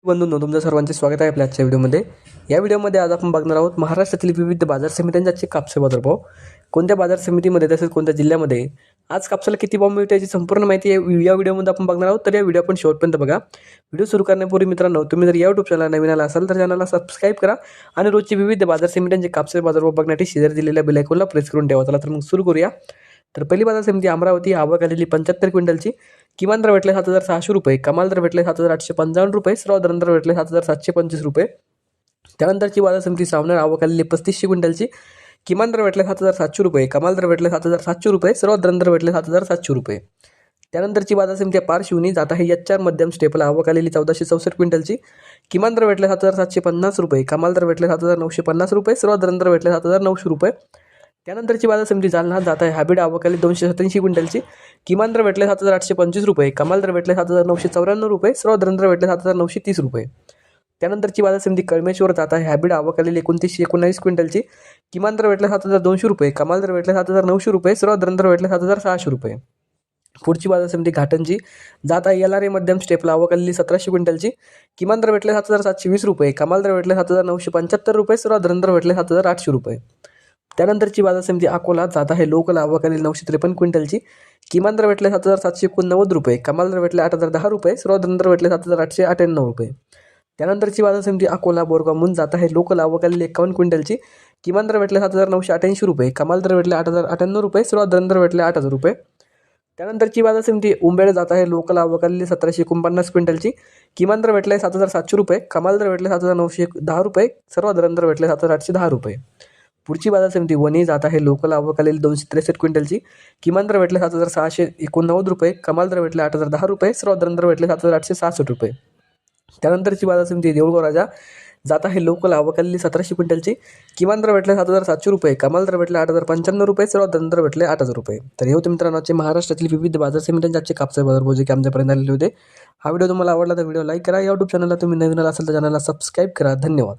बंधूंनो, तुमचं सर्वांचे स्वागत आहे आपल्या आजच्या व्हिडिओमध्ये. या व्हिडिओमध्ये आज आपण बघणार आहोत महाराष्ट्रातील विविध बाजार समित्यांचे कापसे बाजारभाव. कोणत्या बाजार समितीमध्ये तसेच कोणत्या जिल्ह्यामध्ये आज कापसाला किती भाव मिळते याची संपूर्ण माहिती या व्हिडिओमध्ये आपण बघणार आहोत. तर या व्हिडिओ आपण शेवटपर्यंत बघा. व्हिडिओ सुरू करण्यापूर्वी मित्रांनो, तुम्ही जर या यूट्यूब चॅनलला नवीन आला असाल तर चॅनलला सबस्क्राईब करा आणि रोजची विविध बाजार समित्यांचे कापसे बाजारभाव बघण्यासाठी शेजारी दिलेल्या बेल आयकॉनला प्रेस करून ठेवा. चला तर मग सुरू करूया. तर पहिली बाजार समिती अमरावती. आवक आलेली 75 क्विंटलची. किमान दर भेटले 7,600 रुपये, कमाल दर भेटले 7,855 रुपये, सर्वात दर भेटले 7,725 रुपये. त्यानंतरची बाजार समिती सावनेर. आवक आलेली 3500 क्विंटलची. किमान दर भेटले 7,700 रुपये, कमाल दर भेटले 7,700 रुपये, सर्वात दर भेटले 7,700 रुपये. त्यानंतरची बाजार समिती पारशिवनी. जात आहे HR मध्यम स्टेपला. आवक आलेली 1464 क्विंटलची. किमान दर भेटले 7,750 रुपये, कमाल दर भेटले 7,950 रुपये, सर्वात दर भेटले 7,900 रुपये. त्यानंतरची बाजार समिती जालना. जात आहे हाबिड. आवक आलेली 287 क्विंटलची. किमान दर भेटले 7,825 रुपये, कमाल दर भेटले 7,994 रुपये, सर्वात दर भेटले 7,930 रुपये. त्यानंतरची बाजार समिती कळमेश्वर. जात आहे हाबिड. आवक आलेली 2919 क्विंटलची. किमान दर भेटले 7,200 रुपये, कमाल दर भेटले 7,900 रुपये, सर्वात दर भेटले 7,600 रुपये. पुढची बाजार समिती घाटंजी. जात आहे LRA मध्यम स्टेपला. आवक आलेली 1700 क्विंटलची. किमान दर भेटले 7,720 रुपये, कमाल दर भेटले 7,975 रुपये, सर्वात दर भेटले 7,800 रुपये. त्यानंतरची बाजार समिती अकोला. जात आहे लोकल. आवक आलेली 953 क्विंटलची. किमान दर भेटले 7,789 रुपये, कमाल दर भेटले 8,010 रुपये, सर्वात दर भेटले 7,898 रुपये. त्यानंतरची बाजार समिती अकोला बोरगावहून. जात आहे लोकल. आवक आलेली 51 क्विंटलची. किमान दर भेटले 7,988 रुपये, कमाल दर भेटले 8,098 रुपये, सर्वात दर भेटले 8,000 रुपये. त्यानंतरची बाजार समिती उंबेड. जात आहे लोकल. आवक आलेली 1749 क्विंटलची. किमान दर भेटले 7,700 रुपये, कमाल दर भेटले 7,910 रुपये, सर्वात दर भेटले 7,810 रुपये. पुढची बाजार समिती वणी. जात आहे लोकल. आवक आलेली 263 क्विंटलची. किमान दर भेटले 7,689 रुपये, कमाल दर भेटले 8,010 रुपये, सर्वात दर भेटले 7,866 रुपये. त्यानंतरची बाजार समिती देऊळगाव राजा. जात आहे लोकल. आवक आलेली 1700 क्विंटलची. किमान दर भेटले 7,700 रुपये, कमाल दर भेटले 8,095 रुपये, सर्वात दर भेटले 8,000 रुपये. तर हे होते मित्रांनो आजचे महाराष्ट्रातील विविध बाजार समित्यांचे आजचे कापसे बाजारभाव जे की आमच्यापर्यंत आलेले होते. हा व्हिडिओ तुम्हाला आवडला तर व्हिडिओ लाईक करा. या यूट्यूब चॅनलला तुम्ही नवीन आला असेल तर चॅनलला सबस्क्राईब करा. धन्यवाद.